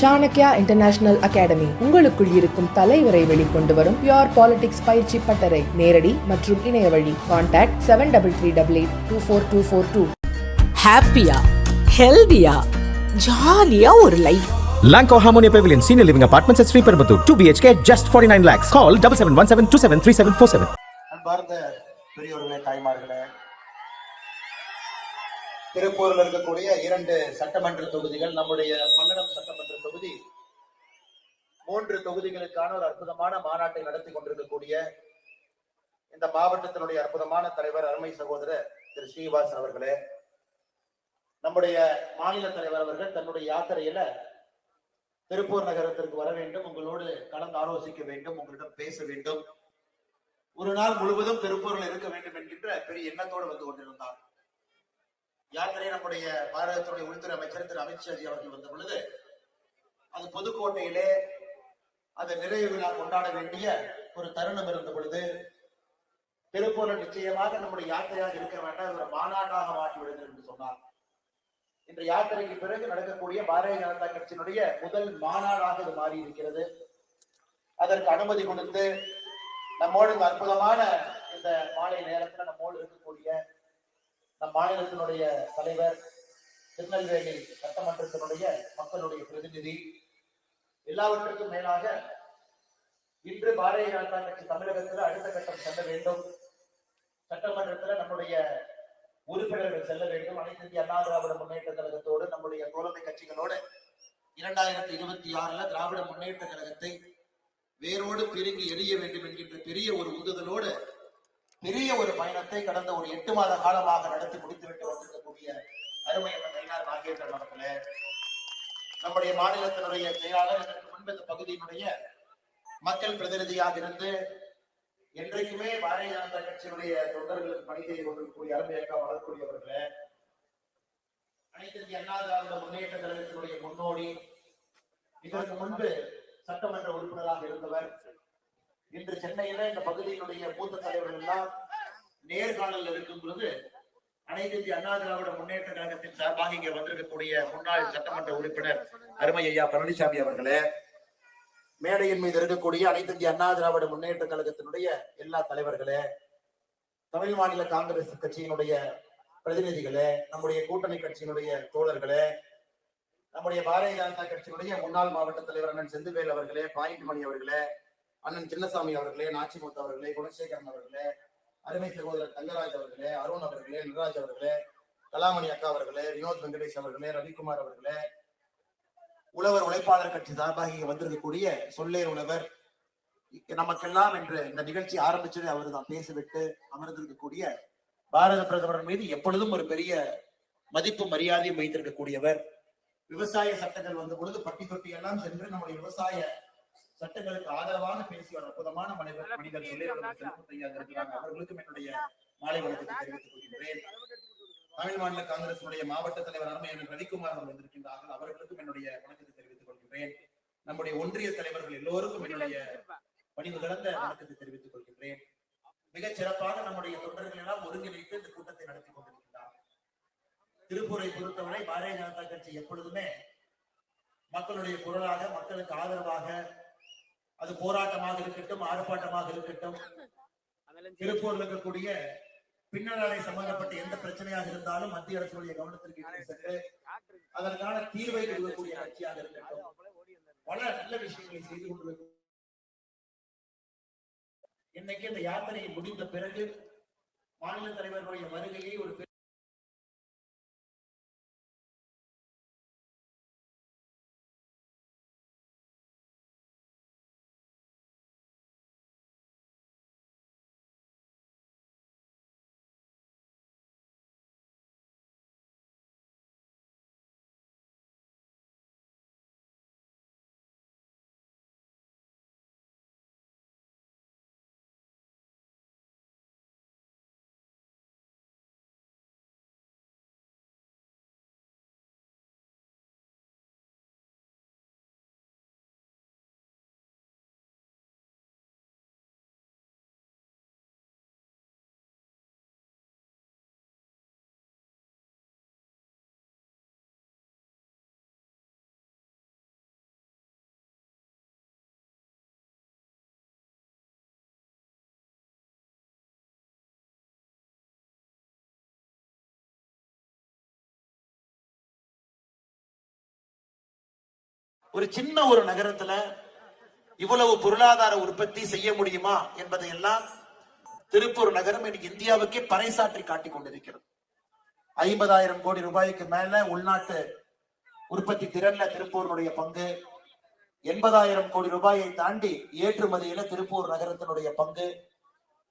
Chanakya international academy உங்களுக்குள் இருக்கும் தலைவரை வெளிக்கொண்டு வரும் பியூர் பாலிடிக்ஸ் பயிற்சி பட்டறை. நேரடி மற்றும் இணைய வழி. கான்டாக்ட் 7338824242. ஹாப்பியா, ஹெல்தியா, ஜாலியா ஒரு life. Lanco Harmonia Pavilion Senior Living Apartments at Sri Perambatoor 2 BHK just 49 lakhs. Call 7717273747. அன்பார்ந்த பெரியோர்களே, தாய்மார்களே, திருப்பூரில் இருக்கக்கூடிய 2 சட்டமன்ற தொகுதிகள், நம்முடைய பல்லடம் சட்டமன்ற தொகுதி 3 தொகுதிகளுக்கான ஒரு அற்புதமான மாநாட்டை நடத்தி கொண்டிருக்கக்கூடிய இந்த மாவட்டத்தினுடைய அற்புதமான தலைவர், அருமை சகோதரர் திரு ஸ்ரீனிவாசன் அவர்களே, நம்முடைய மாநில தலைவர் அவர்கள் தன்னுடைய யாத்திரையில திருப்பூர் நகரத்திற்கு வர வேண்டும், உங்களோடு கலந்து ஆலோசிக்க வேண்டும், உங்களிடம் பேச வேண்டும், ஒரு நாள் முழுவதும் திருப்பூரில் இருக்க வேண்டும் என்கின்ற பெரிய எண்ணத்தோடு வந்து கொண்டிருந்தார். யாத்திரை நம்முடைய பாரதத்துடைய உள்துறை அமைச்சர் திரு அமித்ஷாஜி அவர்கள் வந்த பொழுது அது புதுக்கோட்டையிலே அந்த நிறைவு விழா கொண்டாட வேண்டிய ஒரு தருணம் இருந்த பொழுது, திருப்பூரில் நிச்சயமாக நம்முடைய யாத்திரையாக இருக்க வேண்டாம், ஒரு மாநாட்டாக மாற்றி விடுங்கள் என்று சொன்னார். இன்று யாத்திரைக்கு பிறகு நடக்கக்கூடிய பாரதிய ஜனதா கட்சியினுடைய முதல் மாநாடாக இது மாறி இருக்கிறது. அதற்கு அனுமதி கொடுத்து நம்மோடு இந்த அற்புதமான இந்த மாலை நேரத்தில் நம்மோடு இருக்கக்கூடிய நம் மாநிலத்தினுடைய தலைவர், திருநெல்வேலி சட்டமன்றத்தினுடைய மக்களுடைய பிரதிநிதி, எல்லாவற்றிற்கும் மேலாக இன்று பாரதிய ஜனதா கட்சி தமிழகத்தில் அடுத்த கட்டம் செல்ல வேண்டும், சட்டமன்றத்தில் நம்முடைய உறுப்பினர்கள் செல்ல வேண்டும், அனைத்து இந்திய அண்ணா திராவிட முன்னேற்ற கழகத்தோடு நம்முடைய தோழமை கட்சிகளோடு 2026 திராவிட முன்னேற்ற கழகத்தை வேரோடு பிரிங்கி எரிய வேண்டும் என்கின்ற பெரிய ஒரு உந்துதலோடு பெரிய ஒரு பயணத்தை கடந்த ஒரு 8 மாத காலமாக நடத்தி முடித்துவிட்டு வந்திருக்கக்கூடிய அருமை நயினார் நாகேந்திரன் அவர்களே, நம்முடைய மாநிலத்தினுடைய செயலாளர், இதற்கு முன்பு இந்த பகுதியினுடைய மக்கள் பிரதிநிதியாக இருந்து என்றைக்குமே பாரதிய ஜனதா கட்சியினுடைய தொண்டர்களுக்கு பணி செய்து கொண்டிருக்கக்கூடிய அருமையக்கா வளரக்கூடியவர்களே, அனைத்து இந்திய அண்ணா திராவிட முன்னேற்ற கழகத்தினுடைய முன்னோடி, இதற்கு முன்பு சட்டமன்ற உறுப்பினராக இருந்தவர், இன்று சென்னையில இந்த பகுதியினுடைய மூத்த தலைவர்கள் எல்லாம் நேர்காணல் இருக்கும் பொழுது அனைத்து இந்திய அண்ணா திராவிட முன்னேற்ற கழகத்தின் சார்பாக இங்கே வந்திருக்கக்கூடிய முன்னாள் சட்டமன்ற உறுப்பினர் அருமை ஐயா பழனிசாமி அவர்களே, மேடையின் மீது இருக்கக்கூடிய அனைத்து இந்திய அண்ணா திராவிட முன்னேற்ற கழகத்தினுடைய எல்லா தலைவர்களே, தமிழ் மாநில காங்கிரஸ் கட்சியினுடைய பிரதிநிதிகளே, நம்முடைய கூட்டணி கட்சியினுடைய தோழர்களே, நம்முடைய பாரதிய ஜனதா கட்சியினுடைய முன்னாள் மாவட்ட தலைவர் அண்ணன் செந்துவேல் அவர்களே, பாயிண்ட் மணி அவர்களே, அண்ணன் சின்னசாமி அவர்களே, நாச்சிமுத்து அவர்களே, குணசேகரன் அவர்களே, அருமை சகோதரர் தங்கராஜ் அவர்களே, அருண் அவர்களே, நடராஜ் அவர்களே, கலாமணி அக்கா அவர்களே, வினோத் வெங்கடேஷ் அவர்களே, ரவிக்குமார் அவர்களே, உழவர் உழைப்பாளர் கட்சி சார்பாக இங்க வந்திருக்கக்கூடிய சொல்லே உழவர், நமக்கெல்லாம் என்று இந்த நிகழ்ச்சி ஆரம்பிச்சது அவர் தான் பேசிவிட்டு அமர்ந்திருக்கக்கூடிய பாரத பிரதமர் மீது எப்பொழுதும் ஒரு பெரிய மதிப்பு மரியாதையும் வைத்திருக்கக்கூடியவர், விவசாய சட்டங்கள் வந்த பொழுது பட்டி தொட்டி எல்லாம் சென்று நம்முடைய விவசாய சட்டங்களுக்கு ஆதரவாக பேசிய ஒரு அற்புதமான மனிதர் இருக்கிறாங்க. அவர்களுக்கும் என்னுடைய மாலை வணக்கத்தை தெரிவித்துக் கொள்கின்றேன். தமிழ் மாநில காங்கிரஸ் மாவட்ட தலைவர் அருமையான ரவிக்குமார் அவர்கள் வந்திருக்கின்றார்கள், அவர்களுக்கும் என்னுடைய வணக்கத்தை தெரிவித்துக் கொள்கின்றேன். நம்முடைய ஒன்றிய தலைவர்கள் எல்லோருக்கும் என்னுடைய பணிவு கலந்த வணக்கத்தை தெரிவித்துக் கொள்கின்றேன். மிகச் சிறப்பாக நம்முடைய தொண்டர்கள் எல்லாம் ஒருங்கிணைத்து இந்த கூட்டத்தை நடத்தி கொண்டிருக்கின்றார். திருப்பூரை பொறுத்தவரை பாரதிய ஜனதா கட்சி எப்பொழுதுமே மக்களுடைய குரலாக, மக்களுக்கு ஆதரவாக, அது போராட்டமாக இருக்கட்டும், ஆர்ப்பாட்டமாக இருக்கட்டும், திருப்பூர்ல இருக்கக்கூடிய பின்னலாடை சம்பந்தப்பட்ட எந்த பிரச்சனையாக இருந்தாலும் மத்திய அரசுடைய கவனத்திற்கு சென்று அதற்கான தீர்வை கொடுக்கக்கூடிய கட்சியாக இருக்கட்டும், பல நல்ல விஷயங்களை செய்து கொண்டிருக்கும். இன்னைக்கு இந்த யாத்திரை முடிந்த பிறகு மாநில தலைவர்களுடைய வருகையை ஒரு ஒரு சின்ன ஒரு நகரத்துல இவ்வளவு பொருளாதார உற்பத்தி செய்ய முடியுமா என்பதை எல்லாம் திருப்பூர் நகரம் இன்னைக்கு இந்தியாவுக்கே பறைசாற்றி காட்டிக் கொண்டிருக்கிறது. 50,000 கோடி ரூபாய்க்கு மேல உள்நாட்டு உற்பத்தி திறன்ல திருப்பூருடைய பங்கு, 80,000 கோடி ரூபாயை தாண்டி ஏற்றுமதியில திருப்பூர் நகரத்தினுடைய பங்கு.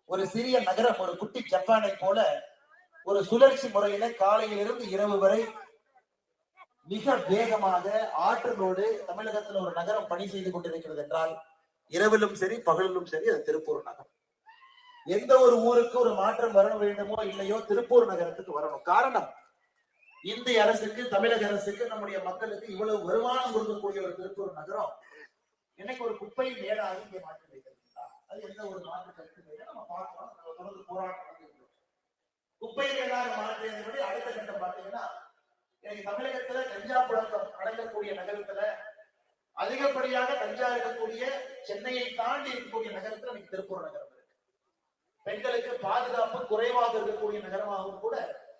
ஒரு சிறிய நகரம், ஒரு குட்டி ஜப்பானை போல ஒரு சுழற்சி முறையில காலையிலிருந்து இரவு வரை மிக வேகமாக ஆற்றலோடு தமிழகத்தில் ஒரு நகரம் பணி செய்து கொண்டிருக்கிறது என்றால் இரவிலும் சரி பகலிலும் சரி அது திருப்பூர் நகரம். எந்த ஒரு ஊருக்கு ஒரு மாற்றம் வர வேண்டுமோ இல்லையோ திருப்பூர் நகரத்துக்கு வரணும். காரணம், இந்திய அரசுக்கு, தமிழக அரசுக்கு, நம்முடைய மக்களுக்கு இவ்வளவு வருமானம் கொடுக்கக்கூடிய ஒரு திருப்பூர் நகரம் இன்னைக்கு ஒரு குப்பை மேடாக இங்கே மாற்றி வைத்திருக்கிறார். அது எந்த ஒரு மாற்று கருத்து நம்ம பார்க்கிறோம். தொடர்ந்து போராட்டம் குப்பை மேடாக மாற்றியதை அடுத்த கட்டம் பார்த்தீங்கன்னா, தமிழகத்துல கஞ்சா புழக்கம் அடங்கக்கூடிய நகரத்துல அதிகப்படியாக கஞ்சா இருக்கக்கூடிய சென்னையை தாண்டி இருக்கக்கூடிய நகரத்துல இன்னைக்கு திருப்பூர் நகரம் இருக்கு. பெண்களுக்கு பாதுகாப்பு குறைவாக இருக்கக்கூடிய நகரமாகவும் கூட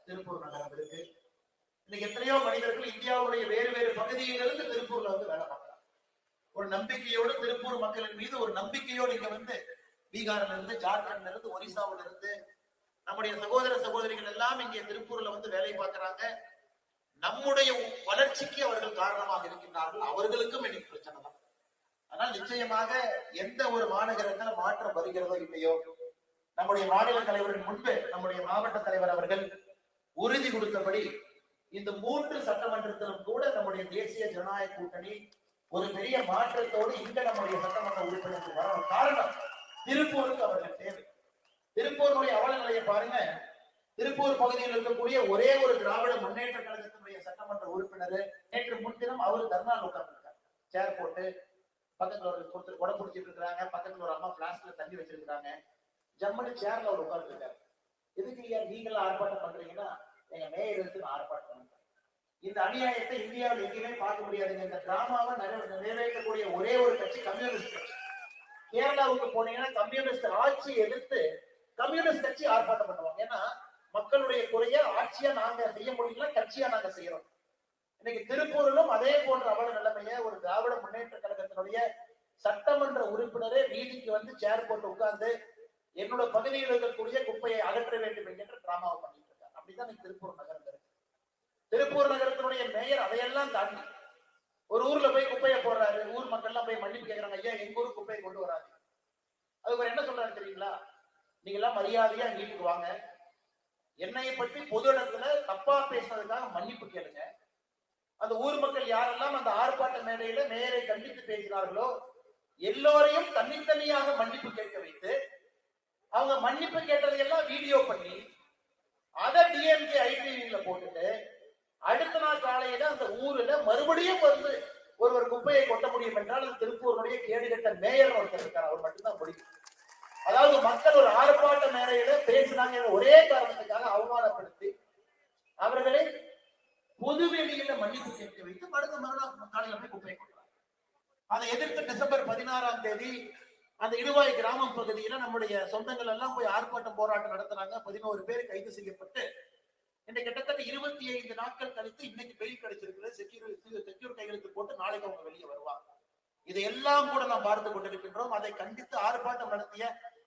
திருப்பூர் நகரம் இருக்கு. இன்னைக்கு எத்தனையோ மனிதர்கள் இந்தியாவுடைய வேறு வேறு பகுதியிலிருந்து திருப்பூர்ல வந்து வேலை பார்க்கிறாங்க. ஒரு நம்பிக்கையோடு திருப்பூர் மக்களின் மீது ஒரு நம்பிக்கையோடு இங்க வந்து பீகார்ல இருந்து, ஜார்க்கண்ட்ல இருந்து, ஒரிசாவில இருந்து நம்முடைய சகோதர சகோதரிகள் எல்லாம் இங்கே திருப்பூர்ல வந்து வேலை பார்க்கிறாங்க. நம்முடைய வளர்ச்சிக்கு அவர்கள் காரணமாக இருக்கின்றார்கள். அவர்களுக்கும் இன்னைக்கு பிரச்சனை தான். ஆனால் நிச்சயமாக எந்த ஒரு மாநகரத்துல மாற்றம் வருகிறதோ இல்லையோ, நம்முடைய மாநில தலைவரின் முன்பு நம்முடைய மாவட்ட தலைவர் அவர்கள் உறுதி கொடுத்தபடி இந்த 3 சட்டமன்றத்திலும் கூட நம்முடைய தேசிய ஜனநாயக கூட்டணி ஒரு பெரிய மாற்றத்தோடு இங்க நம்முடைய சட்டமன்ற உறுப்பினர்கள் வரணும். காரணம், திருப்பூருக்கு அவர்கள் தேவை. திருப்பூருடைய அவல நிலையை பாருங்க. திருப்பூர் பகுதியில் இருக்கக்கூடிய ஒரே ஒரு திராவிட முன்னேற்ற கழகத்தினுடைய சட்டமன்ற உறுப்பினர் நேற்று முன்தினம் அவர் தர்ணால் உட்கார்ந்துருக்காங்க. சேர் போட்டு பக்கத்துல ஒரு கொடை பிடிச்சிட்டு இருக்காங்க. பக்கத்துல ஒரு அம்மா பிளாஸ்க்ல தண்ணி வச்சிருக்காங்க. ஜம்மனு சேர்ல அவர் உட்கார்ந்து இருக்காரு. எதுக்கு நீங்களா ஆர்ப்பாட்டம் பண்றீங்கன்னா, எங்க மேயர் இருக்கு ஆர்ப்பாட்டம் பண்றாங்க. இந்த அநியாயத்தை இந்தியாவில் எங்கேயுமே பார்க்க முடியாதுங்க. இந்த டிராமாவை நிறைவேற்றக்கூடிய ஒரே ஒரு கட்சி கம்யூனிஸ்ட் கட்சி. கேரளாவுக்கு போனீங்கன்னா கம்யூனிஸ்ட் ஆட்சியை எதிர்த்து கம்யூனிஸ்ட் கட்சி ஆர்ப்பாட்டம் பண்ணுவாங்க. ஏன்னா மக்களுடைய குறைய ஆட்சியா நாங்க செய்ய முடியல, கட்சியா நாங்க செய்யறோம். இன்னைக்கு திருப்பூரிலும் அதே போன்ற அவல நிலைமைய ஒரு திராவிட முன்னேற்ற கழகத்தினுடைய சட்டமன்ற உறுப்பினரே வீதிக்கு வந்து சேர் போட்டு உட்கார்ந்து என்னோட பகுதியில் இருக்கக்கூடிய குப்பையை அகற்ற வேண்டும் என்கின்ற டிராமாவை பண்ணிட்டு இருக்காங்க. அப்படிதான் திருப்பூர் நகரம் இருக்கு. திருப்பூர் நகரத்தினுடைய மேயர் அதையெல்லாம் தாண்டி ஒரு ஊர்ல போய் குப்பையை போடுறாரு. ஊர் மக்கள் எல்லாம் போய் மன்னிப்பு கேட்கறாங்க. ஐயா, எங்க ஊருக்கு குப்பையை கொண்டு வராது. அதுக்கு என்ன சொல்றாரு தெரியுங்களா? நீங்க எல்லாம் மரியாதையா வீட்டுக்கு வாங்க, என்னையை பற்றி பொது இடத்துல தப்பா பேசுறதுக்காக மன்னிப்பு கேளுங்க. அந்த ஊர் மக்கள் யாரெல்லாம் அந்த ஆர்ப்பாட்ட மேடையில மேயரை கண்டித்து பேசினார்களோ எல்லோரையும் தனித்தனியாக மன்னிப்பு கேட்க வைத்து அவங்க மன்னிப்பு கேட்டதையெல்லாம் வீடியோ பண்ணி அதை டிஎம்கே ஐடிவில போட்டுட்டு அடுத்த நாள் காலையில அந்த ஊர்ல மறுபடியும் வந்து ஒருவர் குப்பையை கொட்ட முடியும் என்றால் அது திருப்பூருடைய கேடுகட்ட மேயர் ஒருத்தர் இருக்கார். அவர் மட்டும்தான் முடியும். அதாவது மக்கள் ஒரு ஆர்ப்பாட்ட மேடையில பேசினாங்க ஒரே காரணத்துக்காக அவமானப்படுத்தி அவர்களை பொதுவெளியில மன்னிப்பு கேட்க வைத்து அடுத்த மறுநாள் காலையில போய் குப்பையை கொட்டுறாங்க. அதை எதிர்த்து டிசம்பர் 16ஆம் தேதி அந்த இடுவாய் கிராமம் பகுதியில நம்முடைய சொந்தங்கள் எல்லாம் போய் ஆர்ப்பாட்டம் போராட்டம் நடத்துறாங்க. 11 பேர் கைது செய்யப்பட்டு இன்னைக்கு கிட்டத்தட்ட 25 நாட்கள் கழித்து இன்னைக்கு பெயில் கிடைச்சிருக்கிறது. செக்யூர் கையெழுத்து போட்டு நாளைக்கு அவங்க வெளியே வருவாங்க. இதையெல்லாம் கூட நாம் பார்த்து கொண்டிருக்கின்றோம். அதை கண்டித்து ஆர்ப்பாட்டம் நடத்திய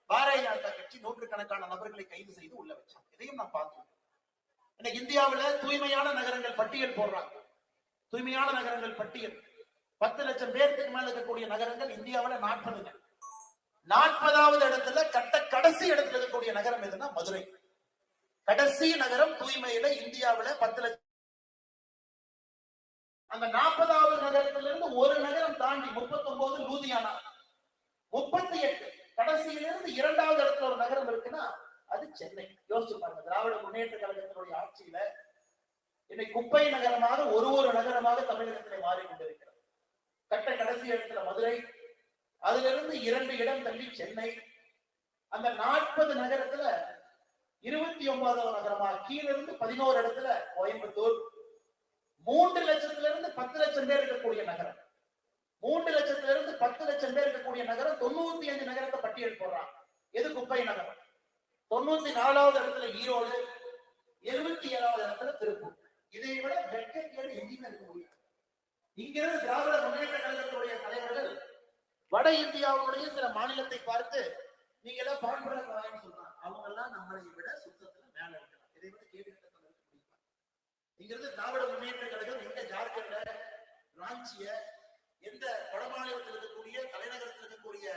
பாரதிய ஜனதா கட்சி நூற்றுக்கணக்கான நபர்களை கைது செய்து உள்ள வச்சாங்க. இதையும் நாம் பார்த்தோம். இன்னைக்கு இந்தியாவில தூய்மையான நகரங்கள் பட்டியல் போடுறாங்க. தூய்மையான நகரங்கள் பட்டியல் 10 லட்சம் பேருக்கு மேல இருக்கக்கூடிய நகரங்கள் இந்தியாவில 40. 40வது இடத்துல கடைசி இடத்துல இருக்கக்கூடிய நகரம் எதுனா மதுரை. கடைசி நகரம் தூய்மையில இந்தியாவில 10 லட்சம். அந்த 40வது நகரத்திலிருந்து ஒரு நகரம் தாண்டி 39 லூதியானா, 38 கடைசியிலிருந்து 2வது இடத்துல ஒரு நகரம் இருக்குன்னா அது சென்னை. யோசிச்சு பாருங்க. திராவிட முன்னேற்ற கழகத்தினுடைய ஆட்சியில இன்னைக்கு குப்பை நகரமாக ஒரு நகரமாக தமிழகத்திலே மாறிக்கொண்டிருக்கிறது. கடைசி இடத்துல மதுரை, அதிலிருந்து 2 இடம் தள்ளி சென்னை. அந்த 40 நகரத்துல 29வது நகரமா கீழிருந்து 11 இடத்துல கோயம்புத்தூர். 3 லட்சத்திலிருந்து 10 லட்சம் பேர் இருக்கக்கூடிய நகரம், 3 லட்சத்திலிருந்து 10 லட்சம் பேர் இருக்கக்கூடிய நகரம் 95 நகரத்தை பட்டியல் போடுறாங்க. எது குப்பை நகரம்? 94வது இடத்துல ஈரோடு, 77வது இடத்துல திருப்பூர். இதை விட வெட்கக்கேடு எங்கேயுமே இருக்க முடியாது. இங்கிருந்து திராவிட முன்னேற்ற கழகத்துடைய தலைவர்கள் வட இந்தியாவுடைய சில மாநிலத்தை பார்த்து நீங்க எல்லாம் பான்புறாங்க சொல்றாங்க. அவங்க எல்லாம் நம்மளை விட சுத்தத்துல மேல இருக்கலாம். இதை விட கேள்வி இங்கிருந்து திராவிட முன்னேற்ற கழகம் எங்க ஜார்க்கண்ட்ல ராஞ்சிய எந்த வட மாநிலத்தில் இருக்கக்கூடிய தலைநகரத்தில் இருக்கக்கூடிய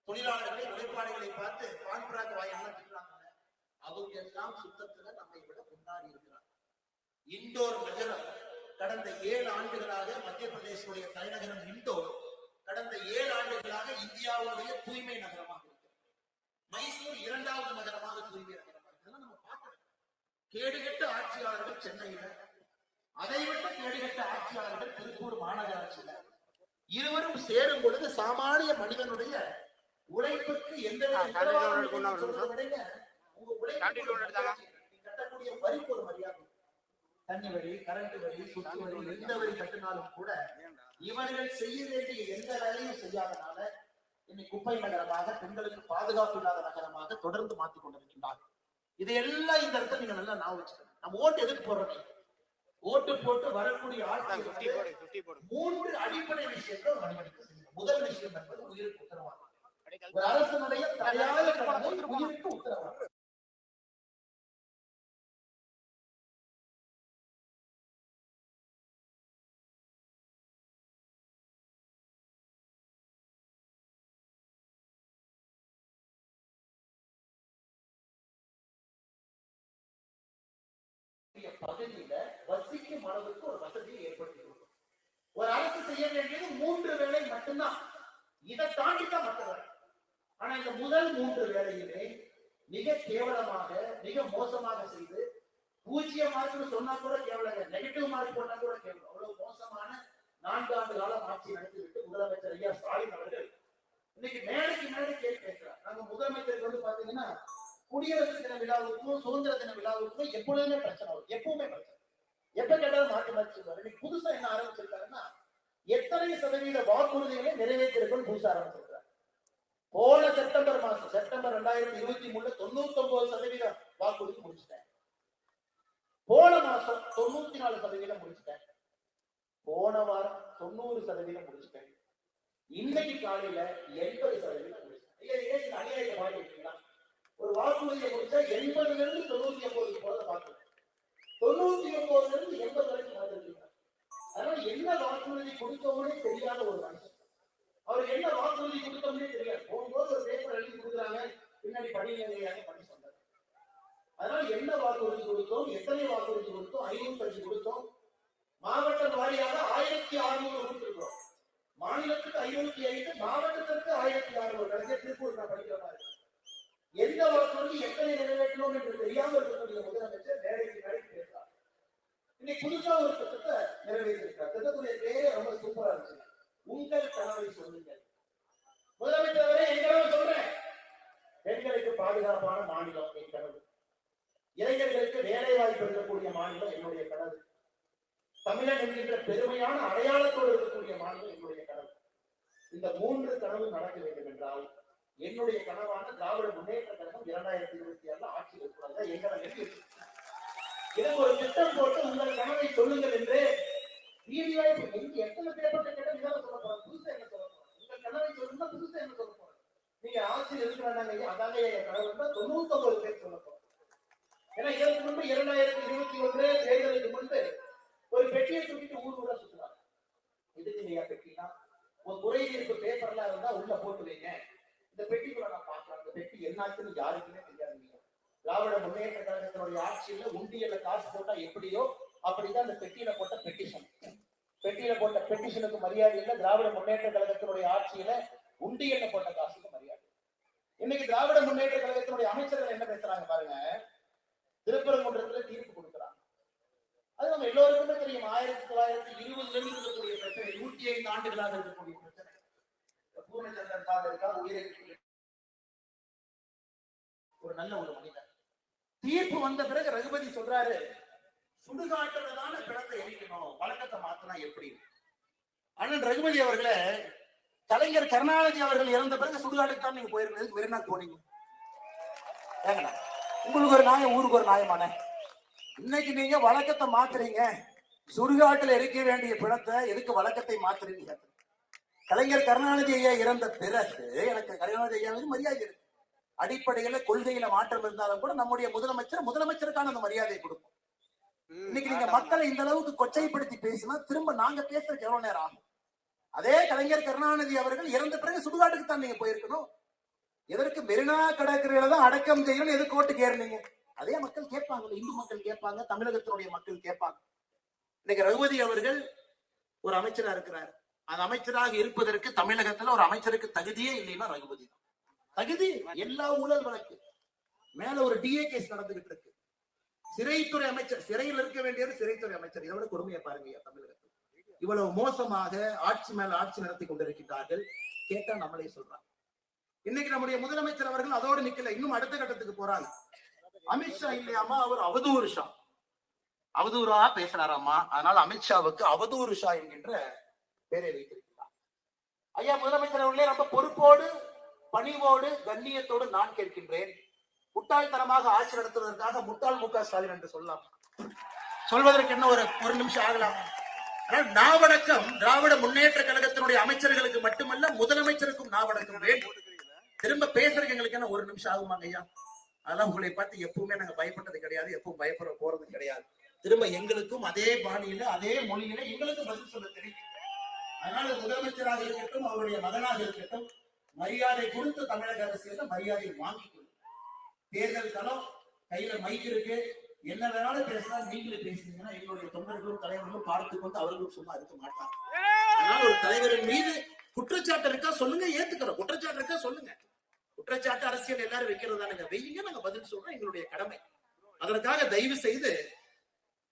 தொழிலாளர்களை உழைப்பாளிகளை பார்த்து பான்புறாக்கு வாயெல்லாம் திட்டுறாங்க. அவங்க எல்லாம் சுத்தத்துல நம்மை விட முன்னாடி இருக்கிறாங்க. இண்டோர் நகரம் கடந்த 7 ஆண்டுகளாக மத்திய பிரதேசனுடைய தலைநகரம் இண்டோர் கடந்த 7 ஆண்டுகளாக இந்தியாவுடைய தூய்மை நகரமாக இருக்கு. மைசூர் 2வது நகரமாக தூய்மை நகரமாக. இதெல்லாம் நம்ம பார்க்கணும். கேடுகட்ட ஆட்சியாளர்கள் சென்னையில, அதை விட கேடுகட்ட ஆட்சியாளர்கள் திருப்பூர் மாநகராட்சியில. இருவரும் சேரும் பொழுது சாமானிய மனிதனுடைய உழைப்புக்கு எந்த உங்க உழைப்பு கட்டக்கூடிய வரிக்கு ஒரு மரியாதை. தண்ணி வரி, கரண்ட் வரி, சுற்று வரி, எந்த வரி கட்டினாலும் கூட இவர்கள் செய்ய வேண்டிய எந்த வேலையும் செய்யாதனால இன்னைக்கு குப்பை நகரமாக, பெண்களுக்கு பாதுகாப்பு இல்லாத நகரமாக தொடர்ந்து மாற்றிக் கொண்டிருக்கின்றார்கள். இதையெல்லாம் இந்த இடத்துல நீங்க நல்லா ஞாபகம் வச்சுக்கணும். நம்ம ஓட்டு எதுக்கு போடுறோம்? ஓட்டு போட்டு வரக்கூடிய ஆட்சி 3 அடிப்படை விஷயங்கள் மனிதனுக்கு செய்யணும். முதல் விஷயம் என்பது உயிருக்கு உத்தரவாதம். ஒரு அரசனுடைய தலையாய கடமை உயிருக்கு உத்தரவாதம். பகுதியில வசிக்கும் அளவுக்கு ஒரு வசதியை ஏற்படுத்தி கொடுக்கும். ஒரு அரசு செய்ய வேண்டியது 3 வேலை மட்டும்தான். இதை தாண்டித்தான் மற்ற வேலை. ஆனா இந்த முதல் 3 வேலையுமே மிக கேவலமாக, மிக மோசமாக செய்து 0 மார்க்னு சொன்னா கூட கேவலங்க, நெகட்டிவ் மார்க் போட்டா கூட கேவலம். அவ்வளவு மோசமான 4 ஆண்டு காலம் ஆட்சி நடத்திவிட்டு முதலமைச்சர் ஐயா ஸ்டாலின் அவர்கள் இன்னைக்கு மேடைக்கு மேடை கேள்வி கேட்கிறார். நாங்க முதலமைச்சருக்கு வந்து பாத்தீங்கன்னா குடியரசு தின விழாவுக்கும் சுதந்திர தின விழாவுக்கும் எப்பொழுதுமே பிரச்சனை வரும். எப்பவுமே பிரச்சனை. எப்ப கேட்டாலும் மாற்றி மாற்றி சொல்றாரு. இன்னைக்கு புதுசா என்ன ஆரம்பிச்சிருக்காருன்னா, எத்தனை சதவீத வாக்குறுதிகளை நிறைவேற்றிருக்கும் புதுசா ஆரம்பிச்சிருக்காரு. போன செப்டம்பர் மாசம், செப்டம்பர் 2023 99% வாக்குறுதி முடிச்சுட்டேன். போன மாசம் 94% முடிச்சுட்டேன். போன வாரம் 90% முடிச்சுட்டேன். இன்னைக்கு காலையில 80% முடிச்சுட்டேன். அநியாயத்தை பாதிக்கிறீங்களா? ஒரு வாக்குறுதியை முடிச்சா 80ல இருந்து 99 போறத பார்க்கணும். 99ல இருந்து 80 வரைக்கும் பார்த்துருக்கீங்க. அதனால என்ன வாக்குறுதி கொடுத்தவனே தெரியாத ஒரு மனுஷன். அவர் என்ன வாக்குறுதி கொடுத்தவனே தெரியாது. போகும்போது ஒரு பேப்பர் எழுதி கொடுக்குறாங்க, பின்னாடி படிநிலையாக பண்ணி சொன்னார். அதனால என்ன வாக்குறுதி கொடுத்தோம், எத்தனை வாக்குறுதி கொடுத்தோம், 505 கொடுத்தோம். மாவட்டம் வாரியாக 1600 கொடுத்திருக்கிறோம். மாநிலத்துக்கு 505, மாவட்டத்திற்கு 1600. நிறைய திருப்பூர் நான் படிக்கிற மாதிரி. எந்த வாக்குறுதி எத்தனை நிறைவேற்றணும் என்று தெரியாமல் இருக்கக்கூடிய முதலமைச்சர் மேடைக்கு மேடைக்கு பேசுறார். இன்னைக்கு புதுசா ஒரு திட்டத்தை நிறைவேற்றிருக்கார். திட்டத்துடைய பேரே ரொம்ப சூப்பரா இருந்துச்சு. உங்கள் கனவை சொல்லுங்கள். முதலமைச்சர் என் கனவு சொல்றேன். பெண்களுக்கு பாதுகாப்பான மாநிலம் என் கனவு. இளைஞர்களுக்கு வேலை வாய்ப்பு இருக்கக்கூடிய மாநிலம் என்னுடைய கனவு. தமிழன் என்கின்ற பெருமையான அடையாளத்தோடு இருக்கக்கூடிய மாநிலம் என்னுடைய கனவு. இந்த 3 கனவு நடக்க வேண்டும் என்றால் என்னுடைய கனவான திராவிட முன்னேற்ற கழகம் 2026 ஆட்சியில் இருக்கிறாங்க. இதற்கு ஒரு திட்டம் போட்டு உங்கள் கனவை சொல்லுங்கள் என்று எத்தனை பேப்பர் கேட்டால் இதான் சொல்ல போறாங்க. புதுசா என்ன சொல்ல போறாங்க? உங்கள் கனவை சொல்லுங்க, புதுசா என்ன சொல்ல போறாங்க? நீங்க ஆட்சியில் இருக்கிறாங்க, அதாங்க என் கனவு 99 பேர் சொல்ல போறாங்க. ஏன்னா இதற்கு முன்பு 2021 தேர்தலுக்கு முன்பு ஒரு பெட்டியை தூக்கிட்டு ஊர் ஊரா சுற்றுறாங்க. இதுக்கு நீங்க பெட்டினா ஒரு குறை தீர்ப்பு பேப்பர்லாம் இருந்தா உள்ள போட்டு வைங்க. இந்த பெட்டிக்குள்ள நான் பார்க்கலாம். இந்த பெட்டி என்னாச்சுன்னு யாருக்குமே தெரியாது. திராவிட முன்னேற்ற கழகத்தினுடைய ஆட்சியில உண்டியல்ல காசு போட்டா எப்படியோ அப்படிதான் இந்த பெட்டியில போட்ட பெட்டிஷன். பெட்டியில போட்ட பெட்டிஷனுக்கு மரியாதை இல்லை. திராவிட முன்னேற்ற கழகத்தினுடைய ஆட்சியில உண்டியல்ல போட்ட காசுக்கு மரியாதை. இன்னைக்கு திராவிட முன்னேற்ற கழகத்தினுடைய அமைச்சர்கள் என்ன பேசுறாங்க பாருங்க. திருப்பரங்குன்றத்துல தீர்ப்பு கொடுக்குறாங்க. அது நம்ம எல்லோருக்குமே தெரியும். 1920 இருந்து இருக்கக்கூடிய பிரச்சனை, 105 ஆண்டுகளாக இருக்கக்கூடிய பிரச்சனை. பூர்ணச்சந்திரன் சார் இருக்கார், உயிரை ஒரு நல்ல ஒரு மனிதர். தீர்ப்பு வந்த பிறகு ரகுபதி சொல்றாரு, சுடுகாட்டுலதான பிணத்தை எரிக்கணும், வழக்கத்தை மாத்தினா எப்படி? அண்ணன் ரகுபதி அவர்களே, கலைஞர் கருணாநிதி அவர்கள் இறந்த பிறகு சுடுகாட்டுக்கு தான் நீங்க போயிருந்தது, வெறுனா போனீங்க. ஏங்கண்ணா, உங்களுக்கு ஒரு நியாயம், ஊருக்கு ஒரு நியாயமான. இன்னைக்கு நீங்க வழக்கத்தை மாத்துறீங்க, சுடுகாட்டில் எரிக்க வேண்டிய பிணத்தை எதுக்கு வழக்கத்தை மாத்துறீங்க? கலைஞர் கருணாநிதி ஐயா இறந்த பிறகு எனக்கு கருணாநிதி ஐயா மீது மரியாதை இருக்கு. அடிப்படையில கொள்கையில மாற்றம் இருந்தாலும் கூட நம்முடைய முதலமைச்சருக்கான அந்த மரியாதையை கொடுப்போம். இன்னைக்கு நீங்க மக்களை இந்த அளவுக்கு கொச்சைப்படுத்தி பேசினா திரும்ப நாங்க பேசுறதுக்கு எவ்வளவு நேரம் ஆகும்? அதே கலைஞர் கருணாநிதி அவர்கள் இறந்த பிறகு சுடுகாட்டுக்கு தான் நீங்க போயிருக்கணும். எதற்கு மெரினா கடற்கரையில தான் அடக்கம் செய்யணும், எதுக்கு ஓட்டு கேறீங்க? அதே மக்கள் கேட்பாங்க, இந்து மக்கள் கேட்பாங்க, தமிழகத்தினுடைய மக்கள் கேட்பாங்க. இன்னைக்கு ரகுபதி அவர்கள் ஒரு அமைச்சரா இருக்கிறார். அந்த அமைச்சராக இருப்பதற்கு தமிழகத்துல ஒரு அமைச்சருக்கு தகுதியே இல்லைன்னா ரகுபதி தான் தகுதி. எல்லா ஊழல் வழக்கு மேல ஒரு டிஏ கேஸ் நடந்துகிட்டு இருக்கு. சிறைத்துறை அமைச்சர், சிறையில் இருக்க வேண்டியது சிறைத்துறை அமைச்சர். இதோட கொடுமையை பாருங்க தமிழகத்தில். இவ்வளவு மோசமாக ஆட்சி மேல ஆட்சி நடத்தி கொண்டிருக்கிறார்கள். கேட்டா நம்மளே சொல்றாங்க. இன்னைக்கு நம்முடைய முதலமைச்சர் அவர்கள் அதோடு நிக்கல, இன்னும் அடுத்த கட்டத்துக்கு போறாங்க. அமித்ஷா இல்லையாமா, அவர் அவதூறு ஷா, அவதூறா பேசுறாராமா, அதனால அமித்ஷாவுக்கு அவதூறு ஷா என்கின்ற பேரை வைத்திருக்கிறார். ஐயா முதலமைச்சர் அவர்களே, ரொம்ப பொறுப்போடு பணிவோடு கண்ணியத்தோடு நான் கேட்கின்றேன், முட்டாள்தனமாக ஆட்சி நடத்துவதற்காக முட்டாள் மு க ஸ்டாலின் என்று சொல்லலாம். சொல்வதற்கு என்ன ஒரு நிமிஷம் ஆகலாம். நாவடக்கம் திராவிட முன்னேற்ற கழகத்தினுடைய அமைச்சர்களுக்கு மட்டுமல்ல, முதலமைச்சருக்கும் நாவடக்கம் வேண்டும். திரும்ப பேசுறதுக்கு எங்களுக்கு என்ன ஒரு நிமிஷம் ஆகுமாங்க ஐயா? அதெல்லாம் உங்களை பார்த்து எப்பவுமே நாங்க பயப்பட்டது கிடையாது, எப்பவும் பயப்பட போறது கிடையாது. திரும்ப எங்களுக்கும் அதே பாணியில அதே மொழியில எங்களுக்கும் பதில் சொல்ல தெரியும். அதனால முதலமைச்சராக இருக்கட்டும், அவருடைய மகனாக இருக்கட்டும், மரியாதை கொடுத்து தமிழக அரசியல மரியாதையை வாங்கிக் கொள்ளும். தேர்தல் களம் கையில மைக் இருக்கு, என்ன வேணாலும் பேசலாம். நீங்களே பேசுனீங்கன்னா எங்களுடைய தொண்டர்களும் தலைவர்களும் பார்த்து கொண்டு அவர்களும் சும்மா இருக்க மாட்டாங்க. அதனால ஒரு தலைவரின் மீது குற்றச்சாட்டு இருக்கா சொல்லுங்க, ஏத்துக்கிறோம். குற்றச்சாட்டு இருக்கா சொல்லுங்க. குற்றச்சாட்டு அரசியல் எல்லாரும் வைக்கிறது தானுங்க, வெய்யுங்க, நாங்க பதில் சொல்றோம், எங்களுடைய கடமை. அதற்காக தயவு செய்து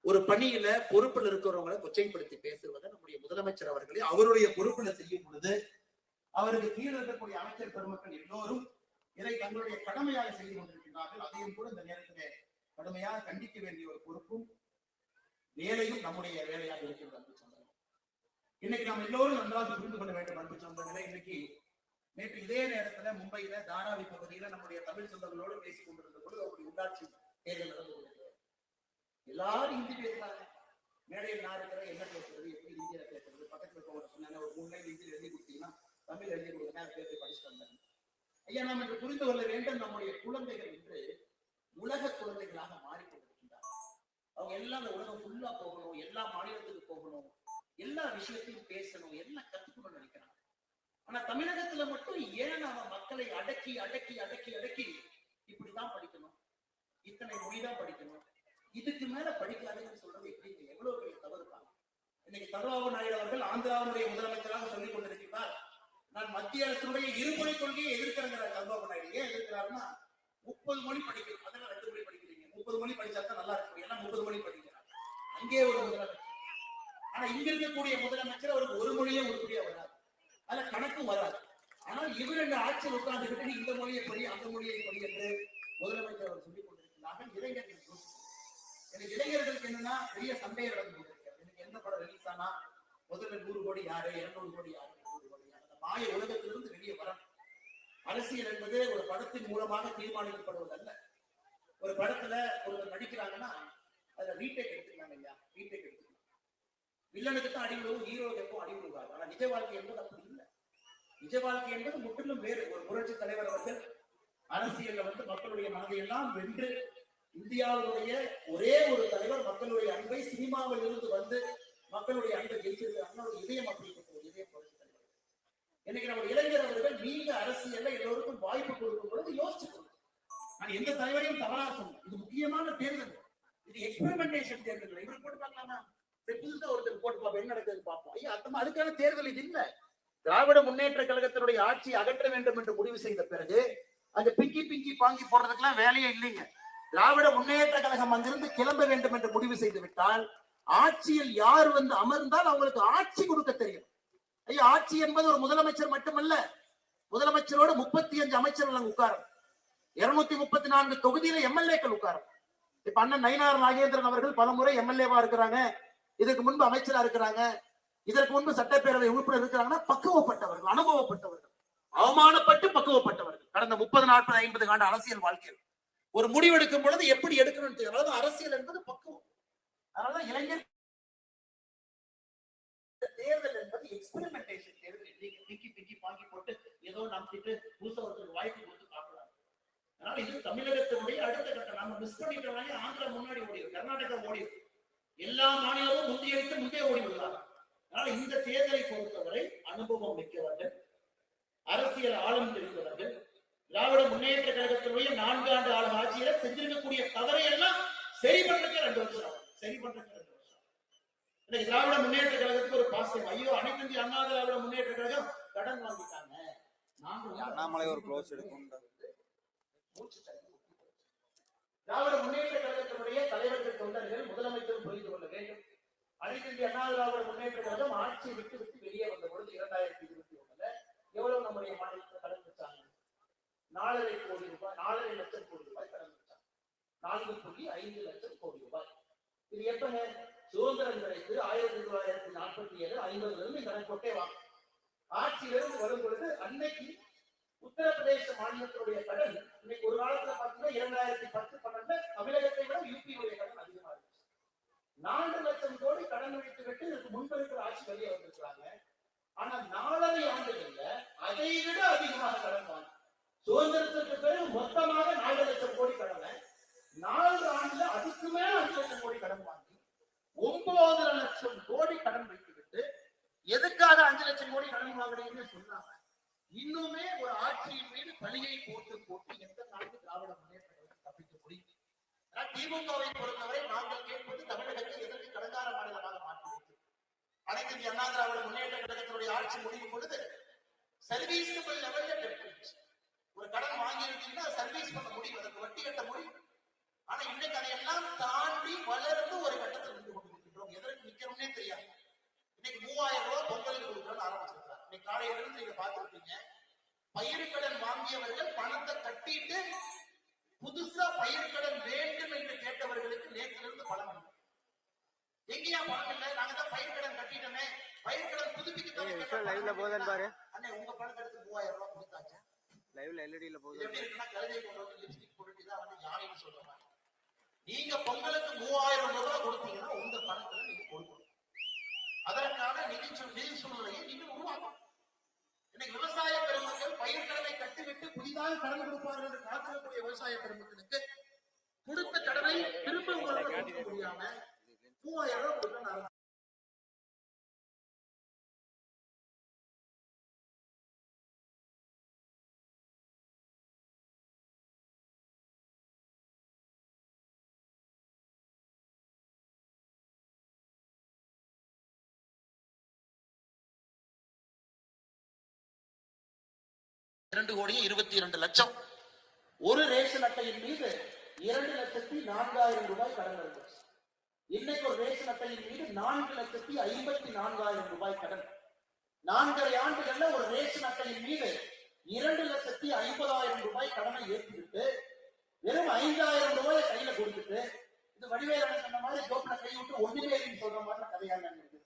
ஒரு பணியில பொறுப்பில் இருக்கிறவங்களை கொச்சைப்படுத்தி பேசுவதை நம்முடைய முதலமைச்சர் அவர்களே அவருடைய பொறுப்புல செய்யும் பொழுது அவருக்கு கீழே இருக்கக்கூடிய அமைச்சர் பெருமக்கள் எல்லோரும் இதை தங்களுடைய கடமையாக செய்து கொண்டிருக்கிறார்கள். அதையும் கூட இந்த நேரத்திலே கடுமையாக கண்டிக்க வேண்டிய ஒரு பொறுப்பும் வேலையும் நம்முடைய வேலையாக இருக்கிறது. அன்பு சொந்தங்கள், இன்னைக்கு நாம் எல்லோரும் நன்றாக புரிந்து கொள்ள வேண்டும். அன்பு சொந்தங்களே, இன்னைக்கு நேற்று இதே நேரத்துல மும்பையில தாராவி பகுதியில நம்முடைய தமிழ் சொந்தங்களோடு பேசிக் கொண்டிருந்த பொழுது அவருடைய உள்ளாட்சி தேர்தல் நடந்து கொண்டிருக்கிறது. எல்லாரும் ஹிந்தி பேசுறாங்க. மேடையில் நான் இருக்கிற என்ன பேசுறது, எப்படி ஹிந்தியில பேசுறது, பக்கத்துல இருக்கவங்க சொன்னாங்க ஒரு 3 லைன் ஹிந்தியில் எழுதி கொடுத்தீங்கன்னா தமிழ் எழுதி கொடுங்க, பேசி படிச்சுட்டு வந்தாங்க. ஐயா, நாம் இன்று புரிந்து கொள்ள வேண்டும், நம்முடைய குழந்தைகள் இன்று உலக குழந்தைகளாக மாறிக்கொண்டிருக்கின்றார். அவங்க எல்லாம் அந்த உலகம் ஃபுல்லா போகணும், எல்லா மாநிலத்துக்கு போகணும், எல்லா விஷயத்தையும் பேசணும், எல்லாம் கத்துக்கணும்னு நினைக்கிறாங்க. ஆனா தமிழகத்துல மட்டும் ஏன் அவன் மக்களை அடக்கி அடக்கி அடக்கி அடக்கி இப்படிதான் படிக்கணும், இத்தனை மொழிதான் படிக்கணும், இதுக்கு மேல படிக்காதுன்னு சொல்றது எப்படி? எவ்வளவு பெரிய தவறு தான். இன்னைக்கு சந்திரபாபு நாயுடு அவர்கள் ஆந்திராவுடைய முதலமைச்சராக சொல்லிக் கொண்டிருக்கிறார், நான் மத்திய அரசுடைய இருமொழி கொள்கையை எதிர்க்கிறேங்கிற. சந்திரபாபு நாயுடு ஏன் எதிர்க்கிறாருன்னா 30 மொழி படிக்கணும், அதெல்லாம் 2 மொழி படிக்கிறீங்க, 30 மொழி படிச்சாதான் நல்லா இருக்கும், ஏன்னா 30 மொழி படிக்கிறார். அங்கே ஒரு முதலமைச்சர். ஆனா இங்க இருக்கக்கூடிய முதலமைச்சர் அவருக்கு ஒரு மொழியே உருப்படியா வராது, அதுல கணக்கும் வராது. ஆனால் இவர் இந்த ஆட்சியில் உட்கார்ந்து இந்த மொழியை படி அந்த மொழியை படி என்று முதலமைச்சர் அவர் சொல்லிக் கொண்டிருக்கிறார்கள். இளைஞர்கள் எனக்கு இளைஞர்களுக்கு என்னன்னா பெரிய சண்டையை நடந்து கொண்டிருக்கிறது. எனக்கு எந்த படம் ரிலீஸ் ஆனா முதல்ல 100 கோடி யாரு, 200 கோடி யாரு, 300 கோடி யாரு, அந்த மாய உலகத்திலிருந்து வெளியே வர. அரசியல் என்பது ஒரு படத்தின் மூலமாக தீர்மானிக்கப்படுவது அல்ல. ஒரு படத்துல ஒருவர் நடிக்கிறாங்கன்னா அதுல ரீடேக் எடுத்துக்கலாம் இல்லையா, ரீடேக் எடுத்துக்கலாம். வில்லனுக்கு தான் அடி விழுவும், ஹீரோக்கு எப்பவும் அடி விழுவாங்க. ஆனா நிஜ வாழ்க்கை என்பது அப்படி இல்லை. நிஜ வாழ்க்கை என்பது முற்றிலும் வேறு. ஒரு புரட்சி தலைவர் அவர்கள் அரசியல்ல மக்களுடைய மனதை எல்லாம் வென்று, இந்தியாவுடைய ஒரே ஒரு தலைவர் மக்களுடைய அன்பை சினிமாவில் இருந்து மக்களுடைய அன்பை ஜெயிச்சிருக்காங்க. ஒரு இதயம் அப்படிப்பட்ட ஒரு இதயம் புரட்சி தலைவர். இன்னைக்கு நம்ம இளைஞர் அவர்கள் நீங்க அரசியல்ல எல்லோருக்கும் வாய்ப்பு கொடுக்கும் பொழுது யோசிச்சுக்கணும். நான் எந்த தலைவரையும் தவறாக சொன்னேன். இது முக்கியமான தேர்தல், இது எக்ஸ்பெரிமெண்டேஷன் தேர்தல். இவர் போட்டு பார்க்கலாமா, புதுசா ஒருத்தர் போட்டு பார்ப்போம், என்ன நடக்குது பார்ப்போம். ஐயா, அதுக்கான தேர்தல் இது இல்ல. திராவிட முன்னேற்ற கழகத்தினுடைய ஆட்சியை அகற்ற வேண்டும் என்று முடிவு செய்த பிறகு அந்த பிங்கி பாங்கி போடுறதுக்கெல்லாம் வேலையே இல்லைங்க. திராவிட முன்னேற்ற கழகம் அங்கிருந்து கிளம்ப வேண்டும் என்று முடிவு செய்து விட்டால் ஆட்சியில் யார் அமர்ந்தால் அவங்களுக்கு ஆட்சி கொடுக்க தெரியும். ஐயா, ஆட்சி என்பது ஒரு முதலமைச்சர் மட்டுமல்ல. முதலமைச்சரோடு 35 அமைச்சர்கள் உட்காரும், 234 தொகுதியில எம்எல்ஏக்கள் உட்காரும். இப்ப அண்ணன் நயினார் நாகேந்திரன் அவர்கள் பலமுறை எம்எல்ஏவா இருக்கிறாங்க, இதற்கு முன்பு அமைச்சரா இருக்கிறாங்க, இதற்கு முன்பு சட்டப்பேரவை உறுப்பினர் இருக்கிறாங்கன்னா பக்குவப்பட்டவர்கள், அனுபவப்பட்டவர்கள், அவமானப்பட்டு பக்குவப்பட்டவர்கள். கடந்த 30, 40, 50 ஆண்டு அரசியல் வாழ்க்கையில் ஒரு முடிவெடுக்கும் பொழுது எப்படி எடுக்கணும்னு தெரியும். அதாவது அரசியல் என்பது பக்குவம். அதனால இளைஞர் தேர்தல் என்பது எக்ஸ்பெரிமெண்டேஷன் தேர்தல். பிக்கி பிக்கி பாக்கி போட்டு ஏதோ நம்பிட்டு பூசவத்துக்கு வாய்ப்பு கொடுத்து பார்க்கலாம். அதனால இது தமிழகத்தினுடைய அடுத்த கட்டம். நாம மிஸ் பண்ணிட்டோம்னாலே ஆந்திரா முன்னாடி ஓடிடும், கர்நாடகா ஓடிடும், எல்லா மாநிலமும் முந்தியடித்து முன்னே ஓடி விடுவாங்க. அதனால இந்த தேர்தலை பொறுத்தவரை அனுபவம் மிக்கவர்கள், அரசியல் ஆளும் தெரிந்தவர்கள், திராவிட முன்னேற்ற கழகத்தினுடைய 4 ஆண்டு ஆளும் ஆட்சியில செஞ்சிருக்கக்கூடிய தவறை எல்லாம் சரி பண்றதுக்கு 2 வருஷம் ஆகும். சரி பண்றதுக்கு 2 வருஷம். இன்னைக்கு திராவிட முன்னேற்ற கழகத்துக்கு ஒரு பாசிட்டிவ், ஐயோ அனைத்து இந்திய அண்ணா திராவிட முன்னேற்ற கழகம் கடன் வாங்கிட்டாங்க, அண்ணாமலை ஒரு க்ளோஸ் எடுக்கும். திராவிட முன்னேற்ற கழகத்தினுடைய தலைவர்கள் தொண்டர்கள் முதலமைச்சர் புரிந்து கொள்ள வேண்டும். அனைத்து இந்திய அண்ணா திராவிட முன்னேற்ற கழகம் ஆட்சியை விட்டு வெளியே வந்த பொழுது 2021 எவ்வளவு நம்முடைய மாநிலத்தில் கடன் வச்சாங்க? 4.5 கோடி ரூபாய், 4.5 லட்சம் கோடி ரூபாய் கடன் வச்சாங்க. 4.5 லட்சம் கோடி ரூபாய். இது எப்பங்க? சுதந்திரம் கிடைத்து 1947 50 இருந்து கடன் கொட்டே வாங்க. ஆட்சியிலிருந்து வரும் பொழுது அன்னைக்கு உத்தரப்பிரதேச மாநிலத்தினுடைய கடன் இன்னைக்கு ஒரு காலத்துல பாத்தீங்கன்னா 2010-12 தமிழகத்தை விட யூபியுடைய கடன் அதிகமா இருந்துச்சு. 4 லட்சம் கோடி கடன் வைத்து விட்டு இதுக்கு முன்பு இருக்கிற ஆட்சி வெளியே வந்திருக்கிறாங்க. ஆனா 4.5 ஆண்டுகள்ல அதை விட அதிகமாக கடன் வாங்க. சுதந்திரத்திற்கு பிறகு மொத்தமாக 4 லட்சம் கோடி கடனை 4 ஆண்டுல அதுக்கு மேல 5 லட்சம் கோடி கடன் வாங்கி 9 லட்சம் கோடி கடன் வைத்து விட்டு எதுக்காக 5 லட்சம் கோடி கடன் வாங்குறீங்கன்னு சொன்னாங்க. இன்னுமே ஒரு ஆட்சியின் மீது பழியை போட்டு போட்டு எந்த நாளுக்கு திராவிட முன்னேற்ற கழகம் தப்பிக்க முடியும்? திமுகவை பொறுத்தவரை நாங்கள் கேட்பது தமிழகத்தை எதற்கு கடங்கார மாநிலமாக மாற்றி வைத்து அனைத்து இந்திய அண்ணா திராவிட முன்னேற்ற கழகத்தினுடைய ஆட்சி முடியும் பொழுது சர்வீஸபிள் லெவல்ல டெப்ட், ஒரு கடன் வாங்கி இருக்கீங்கன்னா சர்வீஸ் பண்ண முடியும், அதற்கு வட்டி கட்ட முடியும். ஆனா இன்னைக்கு அதையெல்லாம் தாண்டி வளர்ந்து ஒரு கட்டத்தில் நின்று கொண்டிருக்கின்றோம். எதற்கு நிக்கிறோம்னே தெரியாது. இன்னைக்கு 3000 ரூபாய் பொங்கலுக்கு கொடுக்கணும்னு ஆரம்பிச்சிருக்காங்க. இன்னைக்கு காலையில இருந்து நீங்க பார்த்துருப்பீங்க, பயிர்க்கடன் வாங்கியவர்கள் பணத்தை கட்டிட்டு புதுசா பயிர்க்கடன் வேண்டும் என்று கேட்டவர்களுக்கு நேற்றிலிருந்து பணம் இல்லை. எங்கேயா பணம் இல்லை? நாங்க தான் பயிர்க்கடன் கட்டிட்டோமே, பயிர்க்கடன் புதுப்பிக்க லைவ்ல போதன் பாரு அண்ணே, உங்க பணத்தை எடுத்து 3000 ரூபாய் கொடுத்தாங்க. லைவ்ல எல்இடில போகுது. எப்படி இருக்குன்னா கழுதை கொண்டு வந்து லிப்ஸ்டிக் போட்டுட்டு தான் வந்து யாரையும் சொல்றாங்க. நீங்க பொங்கலுக்கு 3000 ரூபாய் கொடுத்தீங்கன்னா உங்க பணத்துல நீங்க கொடுக்கணும். அதற்கான நிதி சூழ்நிலையை நீங்க உருவாக்கணும். இன்னைக்கு விவசாய பெருமக்கள் பயிர்க்கடனை கட்டிவிட்டு புதிதாக கடன் கொடுப்பார்கள் என்று காத்திருக்கக்கூடிய விவசாய பெருமக்களுக்கு கொடுத்த கடனை திரும்ப உங்களுக்கு கொடுக்க முடியாம 3000 ரூபாய் கொடுக்க ₹2,22,00,000 ஒரு ரேஷன் அட்டையின் மீது 2,04,000 ரூபாய் கடன் இருந்துச்சு. இன்னைக்கு ஒரு ரேஷன் அட்டையின் மீது 4,54,000 ரூபாய் கடன். 4.5 ஆண்டுகள்ல ஒரு ரேஷன் அட்டையின் மீது 2,50,000 ரூபாய் கடனை ஏற்றிவிட்டு வெறும் 5,000 ரூபாயை கையில கொடுத்துட்டு இது வடிவேலன் சொன்ன மாதிரி ஜோப்ல கை விட்டு ஒன்றுமே சொல்ற மாதிரி கதையாக இருக்குது.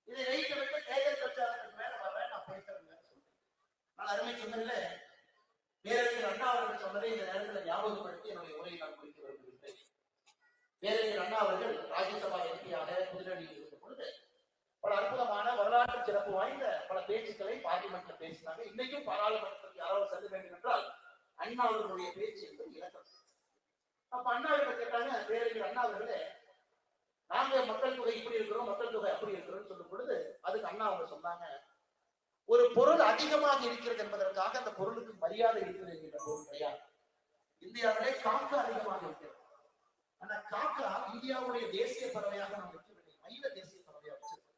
இதை வைத்து விட்டு தேர்தல் பிரச்சாரத்துக்கு மேல வரேன், நான் போயிட்டு நான் அருமை சொன்னதில்ல பேரறிஞர் அண்ணா அவர்கள் சொன்னதை இந்த நேரத்தில் ஞாபகப்படுத்தி என்னுடைய உரையை நான் குறித்து வருகின்றேன். பேரறிஞர் அண்ணா அவர்கள் ராஜ்யசபா எம்பியாக புதுடெல்லியில் இருந்த பொழுது பல அற்புதமான வரலாற்று சிறப்பு வாய்ந்த பல பேச்சுக்களை பார்லிமெண்ட்ல பேசினாங்க. இன்னைக்கும் பாராளுமன்றத்தில் யாராவது செல்ல வேண்டும் என்றால் அண்ணா அவர்களுடைய பேச்சு என்பது இலக்கம். அப்ப அண்ணாவிட்ட கேட்டாங்க, பேரறிஞர் அண்ணா அவர்களே, நாங்க மக்கள் தொகை இப்படி இருக்கிறோம், மக்கள் தொகை அப்படி இருக்கிறோம் சொல்லும் பொழுது அதுக்கு அண்ணா அவங்க சொன்னாங்க, ஒரு பொருள் அதிகமாக இருக்கிறது என்பதற்காக அந்த பொருளுக்கு மரியாதை இருக்கிறது என்கிற பொருள் கிடையாது. இந்தியாவிலே காக்கா அதிகமாக இருக்கிறது. ஆனா காக்கா இந்தியாவுடைய தேசிய பறவையாக நாம் வைக்கவில்லை, மயில தேசிய பறவையாக வச்சிருக்கோம்.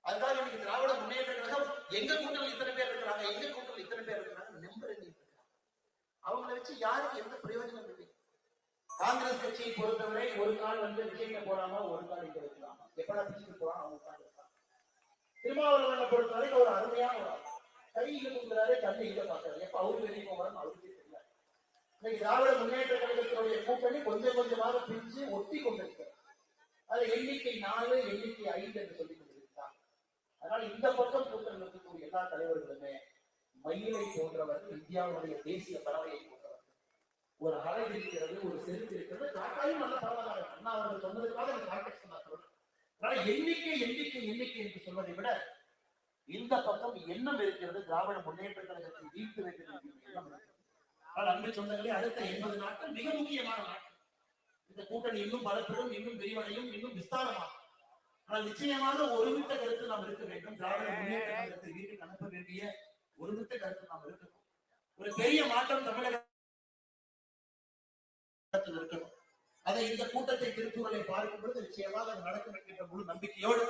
அதுதான் இன்னைக்கு திராவிட முன்னேற்ற கழகம் எங்க கூட்டத்தில் இத்தனை பேர் இருக்கிறாங்க, எங்க கூட்டத்தில் இத்தனை பேர் இருக்கிறாங்க, நம்பர் எண்ணி இருக்கிறாங்க. அவங்களை வச்சு யாருக்கு எந்த பிரயோஜனம் இல்லை. காங்கிரஸ் கட்சியை பொறுத்தவரை ஒரு கால் வந்து விஜய்க்கு போறாம, ஒரு கால் இங்க வைக்கலாமா, எப்படா பிடிச்சிட்டு போறான் அவங்க உட்கார்ந்து. திருமாவளவனை பொறுத்தவரை ஒரு அருமையான ஒரு கையில கொடுக்குறாரு, கண்ணு இங்க பாக்குறாரு, எப்ப அவரு வெளியே போறான்னு அவருக்கே தெரியல. இன்னைக்கு திராவிட முன்னேற்ற கழகத்தினுடைய கூட்டணி கொஞ்சம் கொஞ்சமாக பிரிஞ்சு ஒட்டி கொண்டிருக்கிறது. அது எண்ணிக்கை 4, எண்ணிக்கை 5 என்று சொல்லிக் கொண்டிருக்கிறார். அதனால இந்த பக்கம் கூட்டணி இருக்கக்கூடிய எல்லா தலைவர்களுமே மயிலை போன்றவர்கள், இந்தியாவுடைய தேசிய பறவையை போன்றவர்கள். ஒரு அழகு இருக்கிறது, ஒரு செருப்பு இருக்கிறது, காக்காயும் நல்ல பறவைதான். அண்ணா அவர்கள் சொன்னதுக்காக அந்த கான்டெக்ட் நான் சொல்றேன். அதனால எண்ணிக்கை எண்ணிக்கை எண்ணிக்கை என்று சொல்வதை விட இந்த பக்கம் எண்ணம் இருக்கிறது. திராவிட முன்னேற்ற கழகத்தை வீழ்த்து வைக்கிறது எண்ணம் இருக்கிறது. ஆனால் அன்பு சொந்தங்களே, அடுத்த 80 நாட்கள் மிக முக்கியமான நாட்கள். இந்த கூட்டணி இன்னும் பலப்பெறும், இன்னும் விரிவடையும், இன்னும் விஸ்தாரமாகும். ஆனால் நிச்சயமாக ஒருமித்த கருத்து நாம் இருக்க வேண்டும். திராவிட முன்னேற்ற கழகத்தை வீட்டுக்கு அனுப்ப வேண்டிய ஒருமித்த கருத்து நாம் இருக்கணும். ஒரு பெரிய மாற்றம் தமிழகத்தில் இருக்கணும். அதை இந்த கூட்டத்தை திருப்பூர்களை பார்க்கும் பொழுது நிச்சயமாக அது நடக்கும் என்கின்ற முழு நம்பிக்கையோடு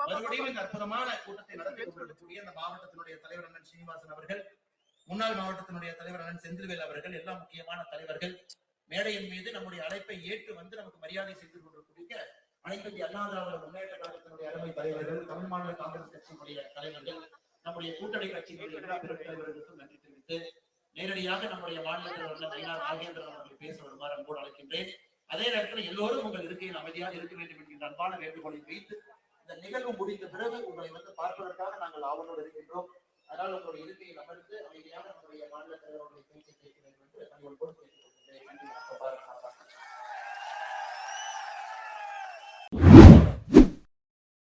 மறுபடியும் இந்த அற்புதமான கூட்டத்தை நடத்தி கொண்டிருக்கக்கூடிய அந்த மாவட்டத்தினுடைய தலைவர் அண்ணன் சீனிவாசன் அவர்கள், முன்னாள் மாவட்டத்தினுடைய தலைவர் அண்ணன் செந்தில்வேல் அவர்கள், எல்லா முக்கியமான தலைவர்கள் மேடையின் மீது நம்முடைய அழைப்பை ஏற்று வந்து நமக்கு மரியாதை செய்து கொண்டிருக்கூடிய அனைத்து இந்திய அண்ணா திராவிட முன்னேற்ற கழகத்தினுடைய அருமை தலைவர்கள், தமிழ் மாநில காங்கிரஸ் கட்சியினுடைய தலைவர்கள், நம்முடைய கூட்டணி கட்சியினுடைய எல்லா பெரும் தலைவர்களுக்கும் நன்றி தெரிவித்து நேரடியாக நம்முடைய மாநில நயினார் நாகேந்திரன் அவர்கள் பேச வருமாறு அன்போடு அழைக்கின்றேன். அதே நேரத்தில் எல்லோரும் உங்கள் இருக்கையில் அமைதியாக இருக்க வேண்டும் என்கின்ற அன்பான வேண்டுகோளை வைத்து இந்த நிகழ்வு முடிந்த பிறகு உங்களை வந்து பார்ப்பதற்காக நாங்கள் ஆவலோடு இருக்கின்றோம். அதனால் உங்களுடைய இருக்கையில் அமர்ந்து